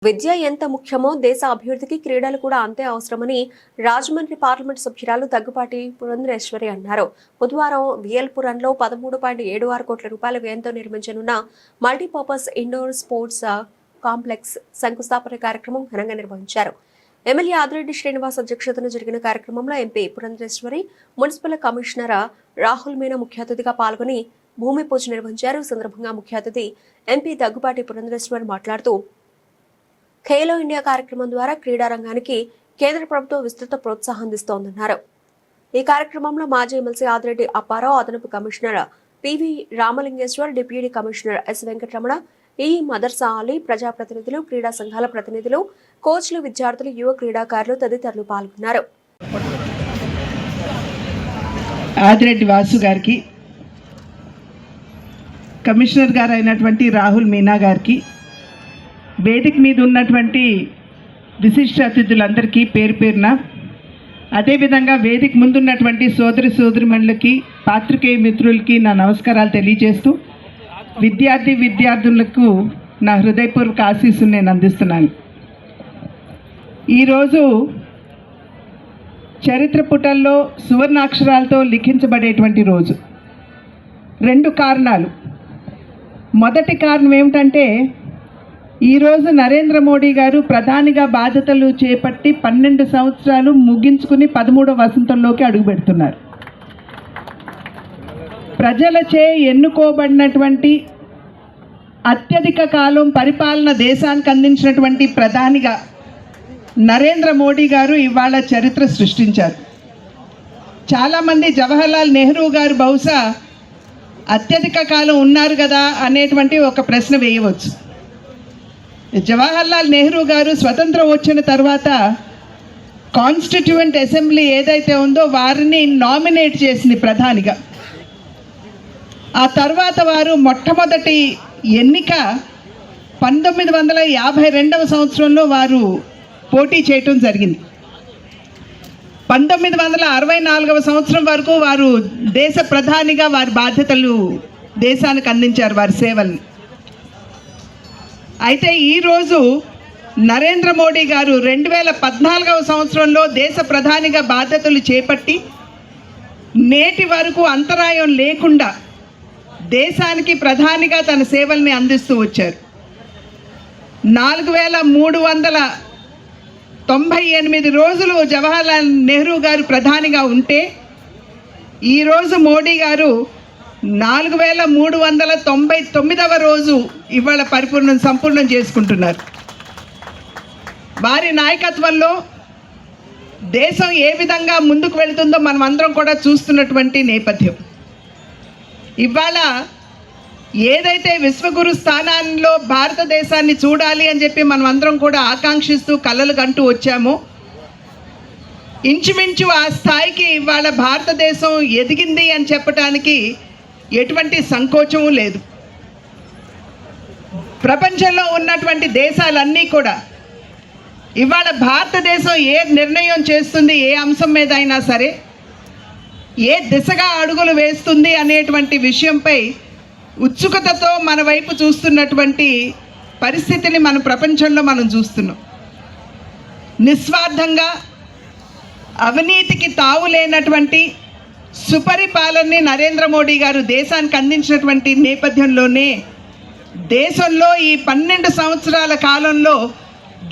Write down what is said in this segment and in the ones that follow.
విద్య ఎంత ముఖ్యమో దేశ అభివృద్ధికి క్రీడలు కూడా అంతే అవసరమని రాజమండ్రి పార్లమెంట్ సభ్యురాలు దగ్గుపాటి పురంధరేశ్వరి అన్నారు. బుధవారం వియల్పురంలో 13.76 కోట్ల రూపాయల వ్యయంతో నిర్మించనున్న మల్టీపర్పస్ ఇండోర్ స్పోర్ట్స్ కాంప్లెక్స్ శంకుస్థాపన కార్యక్రమం ఘనంగా నిర్వహించారు. ఎమ్మెల్యే ఆదిరెడ్డి శ్రీనివాస్ అధ్యక్షతన జరిగిన కార్యక్రమంలో MP Purandeswari, municipal commissioner Rahul Meena ముఖ్య అతిథిగా పాల్గొని భూమి పూజ నిర్వహించారు. ఈ సందర్భంగా ముఖ్య అతిథి ఎంపీ దగ్గుపాటి పురంధరేశ్వరి మాట్లాడుతూ ఖేలో ఇండియా కార్యక్రమం ద్వారా క్రీడా రంగానికి కేంద్ర ప్రభుత్వం విస్తృత ప్రోత్సాహం అందిస్తోందన్నారు. ఈ కార్యక్రమంలో మాజీ ఎమ్మెల్సీ ఆదిరెడ్డి అప్పారావు, అదనపు commissioner PV Ramalingeswar, deputy commissioner S Venkataramana, ఈ మదర్సా అలీ, ప్రజాప్రతినిధులు, క్రీడా సంఘాల ప్రతినిధులు, కోచ్లు, విద్యార్థులు, యువ క్రీడాకారులు తదితరులు పాల్గొన్నారు. ఆదిరెడ్డి వాసు గారికి, కమిషనర్ గారు అయినటువంటి రాహుల్ మీనా గారికి, వేదిక మీద ఉన్నటువంటి విశిష్ట అతిథులందరికీ పేరు పేరున, అదేవిధంగా వేదిక ముందున్నటువంటి సోదరిమణులకి, పాత్రికేయ మిత్రులకి నా నమస్కారాలు తెలియజేస్తూ విద్యార్థులకు నా హృదయపూర్వక ఆశీస్సులు నేను అందిస్తున్నాను. ఈరోజు చరిత్ర పుటల్లో సువర్ణాక్షరాలతో లిఖించబడేటువంటి రోజు. 2 కారణాలు. మొదటి కారణం ఏమిటంటే, ఈరోజు నరేంద్ర మోడీ గారు ప్రధానిగా బాధ్యతలు చేపట్టి 12 సంవత్సరాలు ముగించుకుని 13వ వసంతంలోకి అడుగుపెడుతున్నారు. ప్రజలచే ఎన్నుకోబడినటువంటి అత్యధిక కాలం పరిపాలన దేశానికి అందించినటువంటి ప్రధానిగా నరేంద్ర మోడీ గారు ఇవాళ చరిత్ర సృష్టించారు. చాలామంది జవహర్లాల్ నెహ్రూ గారు బహుశా అత్యధిక కాలం ఉన్నారు కదా అనేటువంటి ఒక ప్రశ్న వేయవచ్చు. జవహర్లాల్ నెహ్రూ గారు స్వతంత్రం వచ్చిన తర్వాత కాన్స్టిట్యూయెంట్ అసెంబ్లీ ఏదైతే ఉందో వారిని నామినేట్ చేసింది ప్రధానిగా. ఆ తర్వాత వారు మొట్టమొదటి ఎన్నిక 1952వ సంవత్సరంలో వారు పోటీ చేయటం జరిగింది. 1964వ సంవత్సరం వరకు వారు దేశ ప్రధానిగా వారి బాధ్యతలు దేశానికి అందించారు, వారి సేవల్ని. అయితే ఈరోజు నరేంద్ర మోడీ గారు 2014వ సంవత్సరంలో దేశ ప్రధానిగా బాధ్యతలు చేపట్టి నేటి వరకు అంతరాయం లేకుండా దేశానికి ప్రధానిగా తన సేవల్ని అందిస్తూ వచ్చారు. 4398 రోజులు జవహర్లాల్ నెహ్రూ గారు ప్రధానిగా ఉంటే, ఈరోజు మోడీ గారు 4399వ రోజు ఇవాళ సంపూర్ణం చేసుకుంటున్నారు. వారి నాయకత్వంలో దేశం ఏ విధంగా ముందుకు వెళుతుందో మనం అందరం కూడా చూస్తున్నటువంటి నేపథ్యం. ఇవాళ ఏదైతే విశ్వగురు స్థానంలో భారతదేశాన్ని చూడాలి అని చెప్పి మనం అందరం కూడా ఆకాంక్షిస్తూ కలలు కంటూ వచ్చామో, ఇంచుమించు ఆ స్థాయికి ఇవాళ భారతదేశం ఎదిగింది అని చెప్పడానికి ఎటువంటి సంకోచము లేదు. ప్రపంచంలో ఉన్నటువంటి దేశాలన్నీ కూడా ఇవాళ భారతదేశం ఏ నిర్ణయం చేస్తుంది, ఏ అంశం మీద అయినా సరే, ఏ దిశగా అడుగులు వేస్తుంది అనేటువంటి విషయంపై ఉత్సుకతతో మన వైపు చూస్తున్నటువంటి పరిస్థితిని మన ప్రపంచంలో మనం చూస్తున్నాం. నిస్వార్థంగా అవినీతికి తావు లేనటువంటి సుపరిపాలనని నరేంద్ర మోడీ గారు దేశానికి అందించినటువంటి నేపథ్యంలోనే దేశంలో ఈ 12 సంవత్సరాల కాలంలో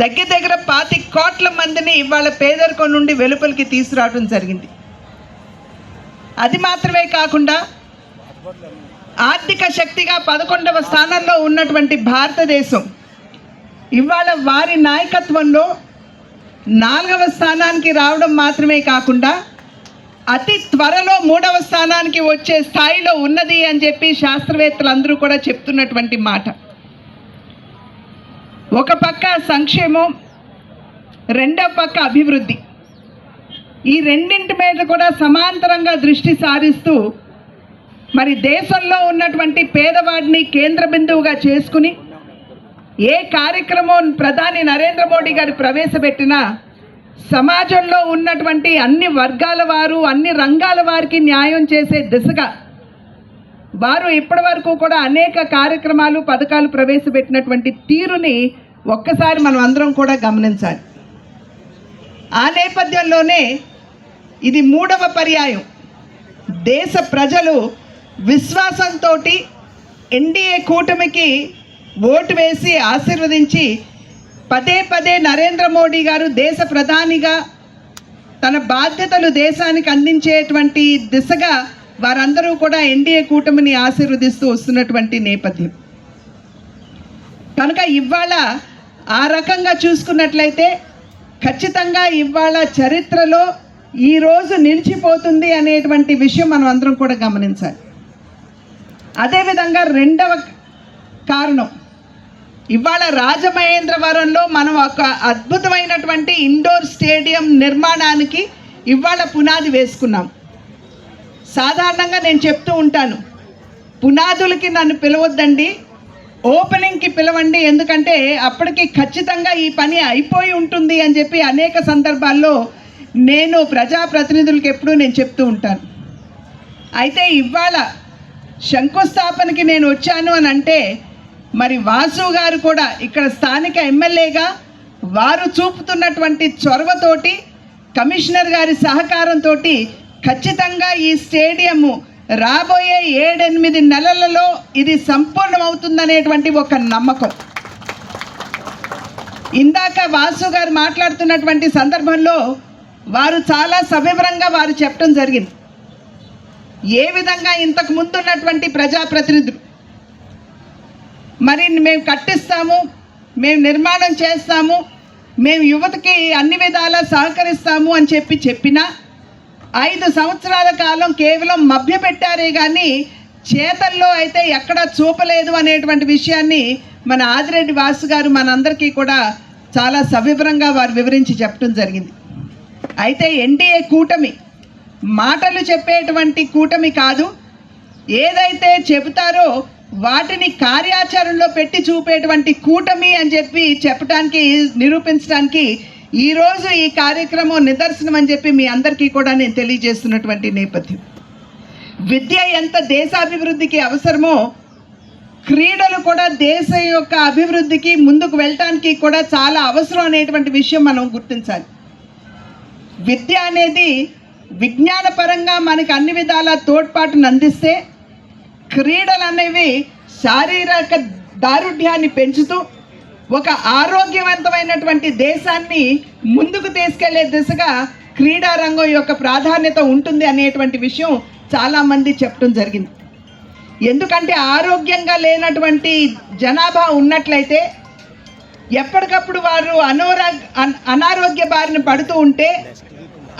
దగ్గర 25 కోట్ల మందిని ఇవాళ పేదరికం నుండి వెలుపలికి తీసుకురావడం జరిగింది. అది మాత్రమే కాకుండా ఆర్థిక శక్తిగా 11వ స్థానంలో ఉన్నటువంటి భారతదేశం ఇవాళ వారి నాయకత్వంలో 4వ స్థానానికి రావడం మాత్రమే కాకుండా అతి త్వరలో 3వ స్థానానికి వచ్చే స్థాయిలో ఉన్నది అని చెప్పి శాస్త్రవేత్తలందరూ కూడా చెప్తున్నటువంటి మాట. ఒక పక్క సంక్షేమం, రెండవ పక్క అభివృద్ధి, ఈ రెండింటి మీద కూడా సమాంతరంగా దృష్టి సారిస్తూ మరి దేశంలో ఉన్నటువంటి పేదవాడిని కేంద్ర బిందువుగా చేసుకుని ఏ కార్యక్రమం ప్రధాని నరేంద్ర మోడీ గారు ప్రవేశపెట్టినా సమాజంలో ఉన్నటువంటి అన్ని వర్గాల వారు, అన్ని రంగాల వారికి న్యాయం చేసే దిశగా వారు ఇప్పటి వరకు కూడా అనేక కార్యక్రమాలు పథకాలు ప్రవేశపెట్టినటువంటి తీరుని ఒక్కసారి మనం అందరం కూడా గమనించాలి. ఆ నేపథ్యంలోనే ఇది 3వ పర్యాయం దేశ ప్రజలు విశ్వాసంతో ఎన్డీఏ కూటమికి ఓటు వేసి ఆశీర్వదించి పదే పదే నరేంద్ర మోడీ గారు దేశ ప్రధానిగా తన బాధ్యతలు దేశానికి అందించేటువంటి దిశగా వారందరూ కూడా ఎన్డీఏ కూటమిని ఆశీర్వదిస్తూ వస్తున్నటువంటి నేపథ్యం కనుక ఇవాళ ఆ రకంగా చూసుకున్నట్లయితే ఖచ్చితంగా ఇవాళ చరిత్రలో ఈరోజు నిలిచిపోతుంది అనేటువంటి విషయం మనం అందరం కూడా గమనించాలి. అదేవిధంగా రెండవ కారణం, ఇవాళ రాజమహేంద్రవరంలో మనం ఒక అద్భుతమైనటువంటి ఇండోర్ స్టేడియం నిర్మాణానికి ఇవాళ పునాది వేసుకున్నాం. సాధారణంగా నేను చెప్తూ ఉంటాను, పునాదులకి నన్ను పిలవద్దండి, ఓపెనింగ్కి పిలవండి, ఎందుకంటే అప్పటికి ఖచ్చితంగా ఈ పని అయిపోయి ఉంటుంది అని చెప్పి అనేక సందర్భాల్లో నేను ప్రజాప్రతినిధులకు ఎప్పుడూ నేను చెప్తూ ఉంటాను. అయితే ఇవాళ శంకుస్థాపనకి నేను వచ్చాను అని అంటే మరి వాసు గారు కూడా ఇక్కడ స్థానిక ఎమ్మెల్యేగా వారు చూపుతున్నటువంటి చొరవతోటి కమిషనర్ గారి సహకారంతో ఖచ్చితంగా ఈ స్టేడియము రాబోయే 7-8 నెలలలో ఇది సంపూర్ణమవుతుందనేటువంటి ఒక నమ్మకం. ఇందాక వాసు గారు మాట్లాడుతున్నటువంటి సందర్భంలో వారు చాలా సవివరంగా వారు చెప్పడం జరిగింది. ఏ విధంగా ఇంతకు ముందున్నటువంటి ప్రజాప్రతినిధులు మరి మేము కట్టిస్తాము, మేము నిర్మాణం చేస్తాము, మేము యువతకి అన్ని విధాలా సహకరిస్తాము అని చెప్పినా 5 సంవత్సరాల కాలం కేవలం మభ్యపెట్టారే కానీ చేతల్లో అయితే ఎక్కడా చూపలేదు అనేటువంటి విషయాన్ని మన ఆదిరెడ్డి వాసు గారు మనందరికీ కూడా చాలా సవివరంగా వారు వివరించి చెప్పడం జరిగింది. అయితే ఎన్డీఏ కూటమి మాటలు చెప్పేటువంటి కూటమి కాదు, ఏదైతే చెబుతారో వాటిని కార్యాచరణలో పెట్టి చూపేటువంటి కూటమి అని చెప్పడానికి నిరూపించడానికి ఈరోజు ఈ కార్యక్రమం నిదర్శనం అని చెప్పి మీ అందరికీ కూడా నేను తెలియజేస్తున్నటువంటి నేపథ్యం. విద్య ఎంత దేశాభివృద్ధికి అవసరమో క్రీడలు కూడా దేశం యొక్క అభివృద్ధికి ముందుకు వెళ్ళటానికి కూడా చాలా అవసరం అనేటువంటి విషయం మనం గుర్తించాలి. విద్య అనేది విజ్ఞానపరంగా మనకి అన్ని విధాల తోడ్పాటును అందిస్తే, క్రీడలు అనేవి శారీరక దారుఢ్యాన్ని పెంచుతూ ఒక ఆరోగ్యవంతమైనటువంటి దేశాన్ని ముందుకు తీసుకెళ్లే దిశగా క్రీడా రంగం యొక్క ప్రాధాన్యత ఉంటుంది అనేటువంటి విషయం చాలామంది చెప్పడం జరిగింది. ఎందుకంటే ఆరోగ్యంగా లేనటువంటి జనాభా ఉన్నట్లయితే ఎప్పటికప్పుడు వారు అనారోగ్య బారిన పడుతూ ఉంటే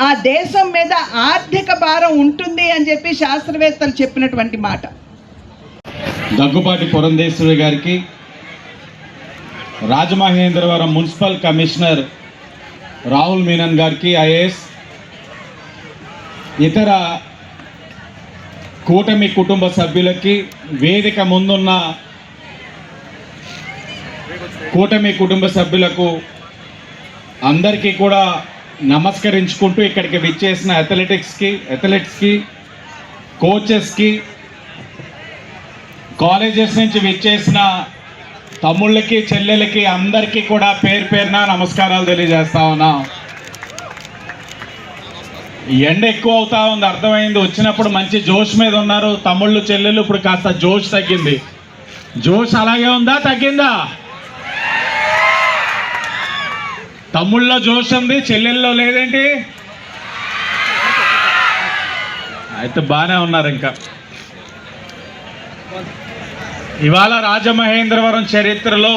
ఆ దేశం మీద ఆర్థిక భారం ఉంటుంది అని చెప్పి శాస్త్రవేత్తలు చెప్పినటువంటి మాట. దగ్గుబాటి పురంధేశ్వరి గారికి, రాజమహేంద్రవరం మున్సిపల్ కమిషనర్ రాహుల్ మీనన్ గారికి, ఐఏఎస్, ఇతర కూటమి కుటుంబ సభ్యులకి, వేదిక ముందున్న కూటమి కుటుంబ సభ్యులకు అందరికీ కూడా నమస్కరించుకుంటూ ఇక్కడికి విచ్చేసిన అథ్లెట్స్కి, కోచెస్కి, కాలేజెస్ నుంచి విచ్చేసిన తమ్ముళ్ళకి, చెల్లెలకి అందరికీ కూడా పేరు పేరున నమస్కారాలు తెలియజేస్తా ఉన్నా. ఎండ ఎక్కువ అవుతా ఉంది, అర్థమైంది. వచ్చినప్పుడు మంచి జోష్ మీద ఉన్నారు తమ్ముళ్ళు చెల్లెలు, ఇప్పుడు కాస్త జోష్ తగ్గింది. జోష్ అలాగే ఉందా, తగ్గిందా? తమ్ముళ్ళలో జోష్ ఉంది, చెల్లెల్లో లేదేంటి? అయితే బాగానే ఉన్నారు. ఇంకా ఇవాళ రాజమహేంద్రవరం చరిత్రలో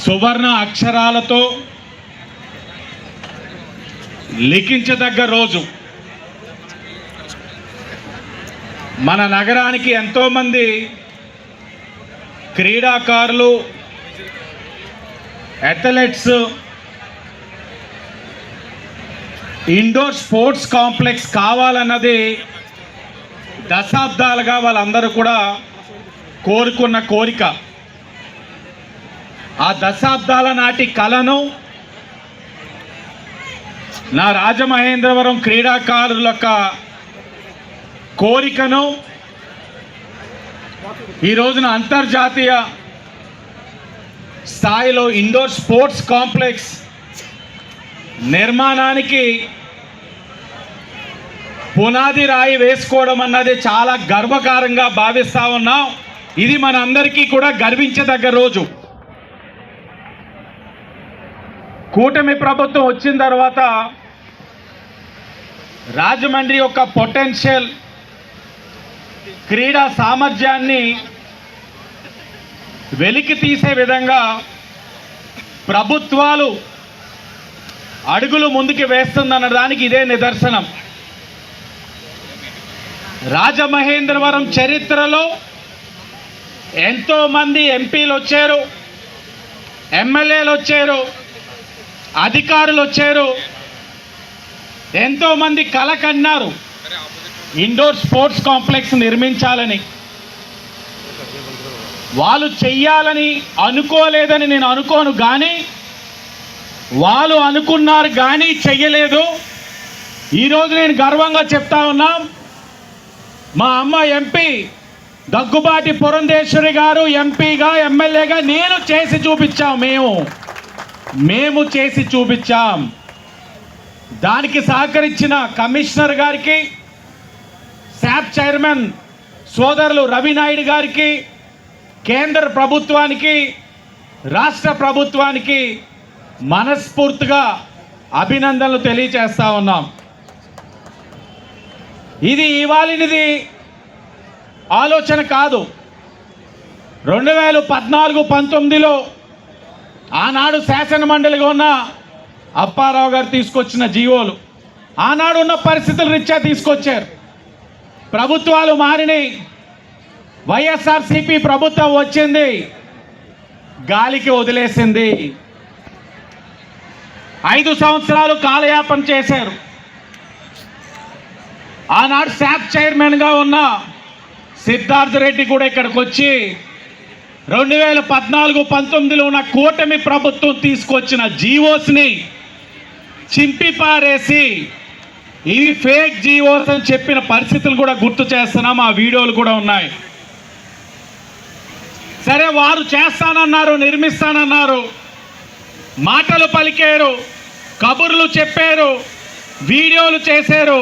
సువర్ణ అక్షరాలతో లిఖించదగ్గ రోజు. మన నగరానికి ఎంతోమంది క్రీడాకారులు, అథ్లెట్స్, ఇండోర్ స్పోర్ట్స్ కాంప్లెక్స్ కావాలన్నది దశాబ్దాలుగా వాళ్ళందరూ కూడా కోరుకున్న కోరిక. ఆ దశాబ్దాల నాటి కళను నా రాజమహేంద్రవరం క్రీడాకారుల యొక్క కోరికను ఈ రోజున అంతర్జాతీయ స్థాయిలో ఇండోర్ స్పోర్ట్స్ కాంప్లెక్స్ నిర్మాణానికి పునాది రాయి వేసుకోవడం అన్నది చాలా గర్వకారంగా భావిస్తూ ఉన్నాం. ఇది మన అందరికీ కూడా గర్వించదగ్గ రోజు. కూటమి ప్రభుత్వం వచ్చిన తర్వాత రాజమండ్రి యొక్క పొటెన్షియల్ క్రీడా సామర్థ్యాన్ని వెలికి తీసే విధంగా ప్రభుత్వాలు అడుగులు ముందుకు వేస్తుందన్న దానికి ఇదే నిదర్శనం. రాజమహేంద్రవరం చరిత్రలో ఎంతోమంది ఎంపీలు వచ్చారు, ఎమ్మెల్యేలు వచ్చారు, అధికారులు వచ్చారు, ఎంతోమంది కల కన్నారు ఇండోర్ స్పోర్ట్స్ కాంప్లెక్స్ నిర్మించాలని. వాళ్ళు చెయ్యాలని అనుకోలేదని నేను అనుకోను, కానీ వాళ్ళు అనుకున్నారు కానీ చెయ్యలేదు. ఈరోజు నేను గర్వంగా చెప్తా ఉన్నాం, మా అమ్మ ఎంపీ దగ్గుబాటి పురంధేశ్వరి గారు ఎంపీగా ఎమ్మెల్యేగా నేను చేసి చూపించాం. మేము చేసి చూపించాం. దానికి సహకరించిన కమిషనర్ గారికి, శాప్ చైర్మన్ సోదరులు రవినాయుడు గారికి, కేంద్ర ప్రభుత్వానికి, రాష్ట్ర ప్రభుత్వానికి మనస్ఫూర్తిగా అభినందనలు తెలియజేస్తా ఉన్నాం. ఇది ఇవాళనిది ఆలోచన కాదు. 2014-19లో ఆనాడు శాసనమండలిగా ఉన్న అప్పారావు గారు తీసుకొచ్చిన జీవోలు, ఆనాడు ఉన్న పరిస్థితుల రీత్యా తీసుకొచ్చారు. ప్రభుత్వాలు మారినాయి. వైఎస్ఆర్సీపీ ప్రభుత్వం వచ్చింది, గాలికి వదిలేసింది. 5 సంవత్సరాలు కాలయాపన చేశారు. ఆనాడు శాప్ చైర్మన్గా ఉన్న సిద్ధార్థ రెడ్డి కూడా ఇక్కడికి వచ్చి 2014-19లో ఉన్న కూటమి ప్రభుత్వం తీసుకొచ్చిన జీవోస్ని చింపి పారేసి ఇవి ఫేక్ జీవోస్ అని చెప్పిన పరిస్థితులు కూడా గుర్తు చేస్తున్నాం. ఆ వీడియోలు కూడా ఉన్నాయి. సరే, వారు చేస్తానన్నారు, నిర్మిస్తానన్నారు, మాటలు పలికారు, కబుర్లు చెప్పారు, వీడియోలు చేశారు.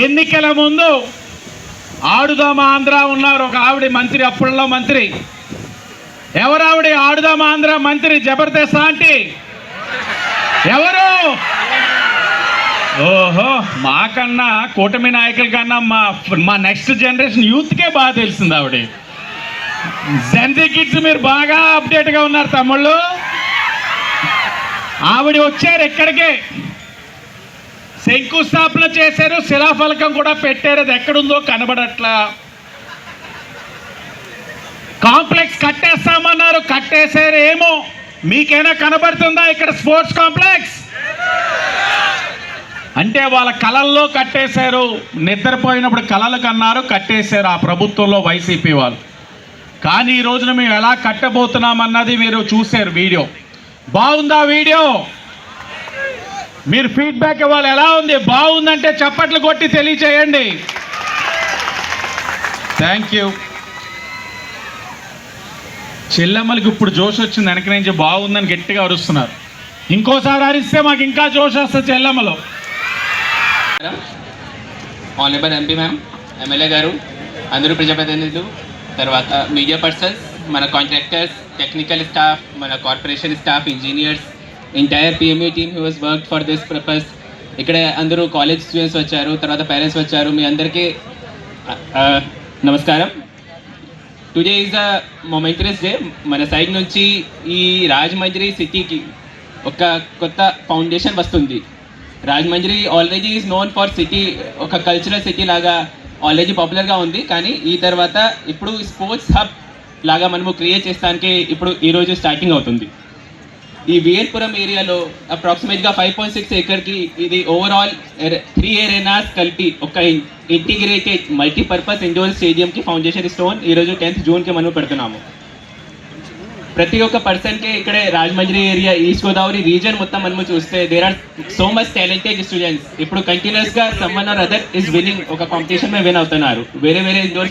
ఎన్నికల ముందు ఆడుదామా ఆంధ్ర ఉన్నారు ఒక ఆవిడ మంత్రి, అప్పుడులో మంత్రి. ఎవరావిడ? ఆడుదామా ఆంధ్ర మంత్రి జబర్దస్త్ ఆంటీ. ఎవరు? ఓహో, మాకన్నా కూటమి నాయకుల కన్నా మా నెక్స్ట్ జనరేషన్ యూత్కే బాగా తెలిసింది ఆవిడ. జెన్జీ కిడ్స్ మీరు బాగా అప్డేట్గా ఉన్నారు తమ్ముళ్ళు. ఆవిడ వచ్చారు ఇక్కడికే, శంకుస్థాపన చేశారు, శిలాఫలకం కూడా పెట్టారు. అది ఎక్కడుందో కనబడట్లా. కాంప్లెక్స్ కట్టేస్తామన్నారు, కట్టేశారు. ఏమో మీకైనా కనబడుతుందా ఇక్కడ స్పోర్ట్స్ కాంప్లెక్స్? అంటే వాళ్ళ కళల్లో కట్టేశారు. నిద్రపోయినప్పుడు కళలు కన్నారు, కట్టేశారు ఆ ప్రభుత్వంలో వైసీపీ వాళ్ళు. కానీ ఈ రోజున మేము ఎలా కట్టబోతున్నామన్నది మీరు చూశారు వీడియో. బాగుందా వీడియో? మీరు ఫీడ్బ్యాక్ ఇవ్వాలి. ఎలా ఉంది? బాగుందంటే చప్పట్లు కొట్టి తెలియచేయండి. Thank you. చెల్లెమ్మలకి ఇప్పుడు జోష్ వచ్చింది, వెనక నుంచి బాగుందని గట్టిగా అరుస్తున్నారు. ఇంకోసారి అరిస్తే మాకు ఇంకా జోష్ వస్తుంది చెల్లెమ్మలో. ఆనరబుల్ ఎంపీ మ్యామ్, ఎమ్మెల్యే గారు, అందరూ ప్రజాప్రతినిధులు, తర్వాత మీడియా పర్సన్స్, మన కాంట్రాక్టర్స్, టెక్నికల్ స్టాఫ్, మన corporation staff, engineers, entire PMU team who was work for this purpose. ఇక్కడ అందరూ కాలేజ్ స్టూడెంట్స్ వచ్చారు, తర్వాత పేరెంట్స్ వచ్చారు. మీ అందరికీ నమస్కారం. Today is a momentous day. మన సైడ్ నుంచి ఈ రాజమండ్రి సిటీకి ఒక కొత్త ఫౌండేషన్ వస్తుంది. Rajahmundry already is known for city, ఒక కల్చరల్ సిటీ లాగా ఆల్రెడీ పాపులర్గా ఉంది. కానీ ఈ తర్వాత ఇప్పుడు స్పోర్ట్స్ హబ్ లాగా మనము క్రియేట్ చేస్తానికి ఇప్పుడు ఈరోజు స్టార్టింగ్ అవుతుంది. ఈ విఎల్పురం ఏరియాలో అప్రాక్సిమేట్గా 5.6 ఏకర్కి ఇది ఓవరాల్ 3 ఏరియాస్ కలిపి ఒక ఇంటిగ్రేటెడ్ మల్టీపర్పస్ ఇండోర్ స్టేడియంకి ఫౌండేషన్ స్టోన్ ఈరోజు 10th జూన్కి మనం పెడుతున్నాము. ప్రతి ఒక్క పర్సన్కి ఇక్కడే Rajahmundry area, east Godavari region మొత్తం మనము చూస్తే there are so much talented students. ఇప్పుడు కంటిన్యూస్గా some one or other is winning, ఒక కాంపిటీషన్ మీద విన్ అవుతున్నారు. వేరే ఇండోర్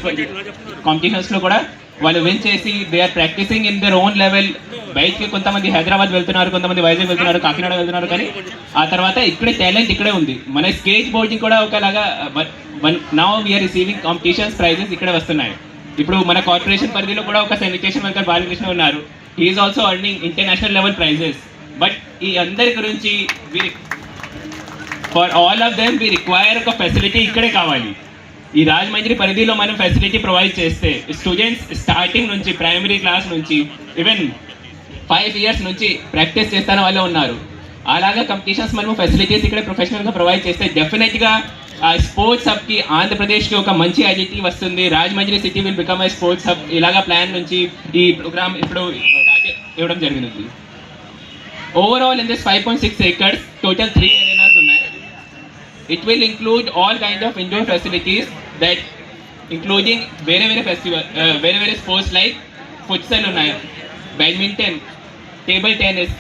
కాంపిటీషన్స్లో కూడా వాళ్ళు విన్ చేసి they are practising in their own level. బయటికి కొంతమంది హైదరాబాద్ వెళ్తున్నారు, కొంతమంది వైజాగ్ వెళ్తున్నారు, కాకినాడ వెళ్తున్నారు, కానీ ఆ తర్వాత ఇక్కడే టాలెంట్ ఇక్కడే ఉంది. మన స్కేట్ బోర్డింగ్ కూడా ఒకలాగా now we're receiving competitions prizes ఇక్కడే వస్తున్నాయి. ఇప్పుడు మన కార్పొరేషన్ పరిధిలో కూడా ఒక శానిటేషన్ వర్కర్ బాలకృష్ణ ఉన్నారు. He's also earning international level prizes. But ఈ అందరి గురించి for all of them we require ఒక ఫెసిలిటీ ఇక్కడే కావాలి. ఈ రాజమండ్రి పరిధిలో మనం ఫెసిలిటీ ప్రొవైడ్ చేస్తే స్టూడెంట్స్ స్టార్టింగ్ నుంచి ప్రైమరీ క్లాస్ నుంచి ఈవెన్ 5 years నుంచి ప్రాక్టీస్ చేస్తున్న వాళ్ళే ఉన్నారు. అలాగా కాంపిటీషన్స్ మనము ఫెసిలిటీస్ ఇక్కడ ప్రొఫెషనల్గా ప్రొవైడ్ చేస్తే డెఫినెట్గా ఆ స్పోర్ట్స్ హబ్కి ఆంధ్రప్రదేశ్కి ఒక మంచి ఐడెంటిటీ వస్తుంది. Rajahmundry city will become A sports hub. ఇలాగా ప్లాన్ నుంచి ఈ ప్రోగ్రామ్ ఇప్పుడు స్టార్ట్ ఇవ్వడం జరిగింది. Overall in this 5.6 acres total 3 arenas ఉన్నాయి. It will include all kind of indoor facilities that including వేరే ఫెస్టివల్ వేరే స్పోర్ట్స్ లైక్ ఫుట్సల్ ఉన్నాయి, badminton, table tennis,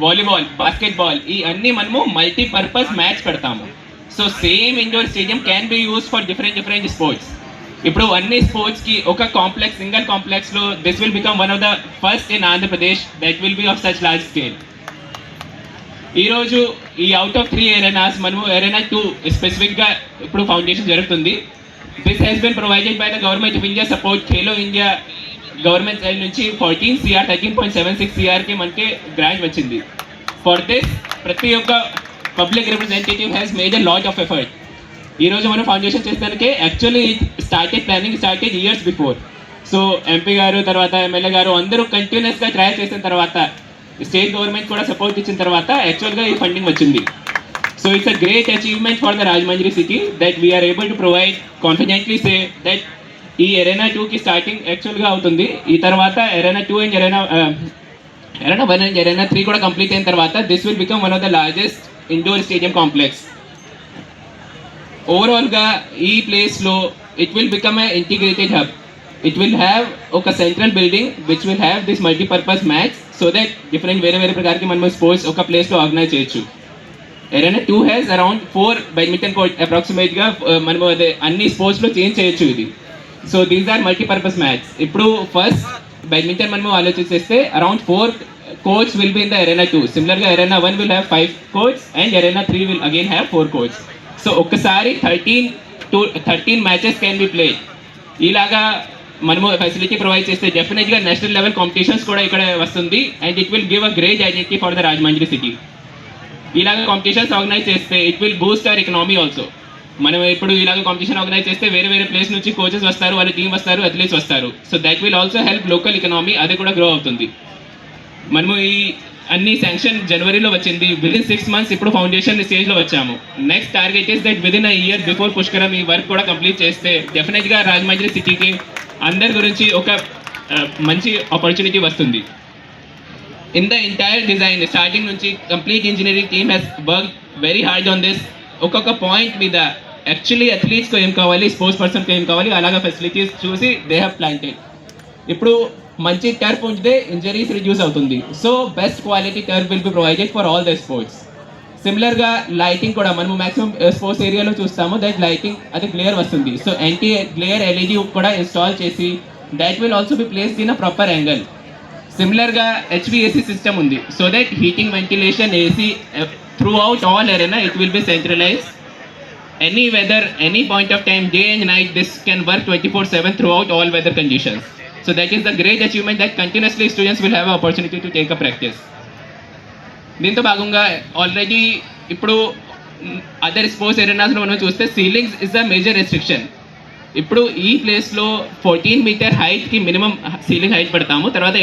volleyball, basketball, ఈ అన్నీ మనము మల్టీపర్పస్ మ్యాచ్ పెడతాము. So same indoor stadium can be use for different sports. ఇప్పుడు అన్ని స్పోర్ట్స్కి ఒక కాంప్లెక్స్, సింగల్ కాంప్లెక్స్లో this will become one of the first in Andhra Pradesh that will be of such large scale. ఈరోజు ఈ అవుట్ ఆఫ్ 3 arenas మనము Arena 2 స్పెసిఫిక్గా ఇప్పుడు ఫౌండేషన్ జరుగుతుంది. This has bin provided by the government of India support. Khelo India government side నుంచి 13.76 crకి మనకి grant వచ్చింది. For this ప్రతి ఒక్క public representative has made a lot of effort. ఈరోజు మనం ఫౌండేషన్ చేస్తానికి actually planning started years before. So MP గారు, తర్వాత ఎమ్మెల్యే గారు అందరూ కంటిన్యూస్గా ట్రై చేసిన తర్వాత, స్టేట్ గవర్నమెంట్ కూడా సపోర్ట్ ఇచ్చిన తర్వాత యాక్చువల్గా ఈ ఫండింగ్ వచ్చింది. So it's a great achievement for the Rajahmundry city that we are able to provide confidently say that ఈ Arena 2కి స్టార్టింగ్ యాక్చువల్గా అవుతుంది. ఈ తర్వాత Arena 2 and Arena 1 and Arena 3 కూడా కంప్లీట్ అయిన తర్వాత this will become one of the largest indoor stadium complex. ఓవరాల్గా ఈ ప్లేస్లో it will become a integrated hub. It will have ఒక central building which will have this multipurpose match so that different వేరే ప్రకారకి మనం sports ఒక ప్లేస్లో organise చేయొచ్చు. Arena 2 has around 4 badminton court అప్రాక్సిమేట్గా మనము అదే అన్ని స్పోర్ట్స్లో చేంజ్ చేయొచ్చు ఇది. So these are multipurpose match. ఇప్పుడు ఫస్ట్ బ్యాడ్మింటన్ మనము ఆలోచిస్తే around 4 courts will be in the Arena 2. Similarly, Arena 1 will have 5 courts and Arena 3 will again have 4 courts. So ఒక్కసారి 13 matches can be played. ఇలాగా మనము facility provide చేస్తే డెఫినెట్గా national level competitions కూడా ఇక్కడ వస్తుంది and it will give a great identity for the Rajahmundry city. ఇలాగ competitions organise చేస్తే it will Boost hour economy also. మనం ఇప్పుడు ఇలాగ కాంపిటీషన్ ఆర్గనైజ్ చేస్తే వేరే ప్లేస్ నుంచి కోచెస్ వస్తారు, వాళ్ళ టీం వస్తారు, అథ్లీట్స్ వస్తారు. So that will also help local economy, అది కూడా గ్రో అవుతుంది. మనము ఈ అన్ని శాంక్షన్ జనవరిలో వచ్చింది. విదిన్ 6 months ఇప్పుడు ఫౌండేషన్ స్టేజ్లో వచ్చాము. Next target is that within a year before Pushkaram ఈ వర్క్ కూడా కంప్లీట్ చేస్తే డెఫినెట్గా రాజమండ్రి సిటీకి అందరి గురించి ఒక మంచి ఆపర్చునిటీ వస్తుంది. In the entire design starting నుంచి complete engineering team has work very hard on this. ఒక్కొక్క పాయింట్ మీద యాక్చువల్లీ అథ్లీట్స్కి ఏం కావాలి, స్పోర్ట్స్ పర్సన్కి ఏం కావాలి, అలాగా ఫెసిలిటీస్ చూసి దే హ్యావ్ ప్లాంటెడ్. ఇప్పుడు మంచి టర్ఫ్ ఉంచితే ఇంజరీస్ రిడ్యూస్ అవుతుంది. So best quality turf will be provided for all the sports. సిమిలర్గా లైటింగ్ కూడా మనము మ్యాక్సిమం స్పోర్ట్స్ ఏరియాలో చూస్తాము దట్ లైటింగ్ అది గ్లేయర్ వస్తుంది. సో యాంటీ గ్లేయర్ LED కూడా ఇన్స్టాల్ చేసి that will also be placed in a proper angle. సిమిలర్గా HVAC సిస్టమ్ ఉంది so that heating, ventilation, AC through out all arena it will be centralized. Any weather, any point of time, day and night, this can work 24/7 throughout all weather conditions. So that is the great achievement that continuously students will have an opportunity to take a practice. దీంతో భాగంగా already ఇప్పుడు other sports ఏరియాస్లో మనం చూస్తే ceilings is a major restriction. ఇప్పుడు ఈ ప్లేస్లో 14 meter హైట్కి minimum ceiling height పెడతాము. తర్వాత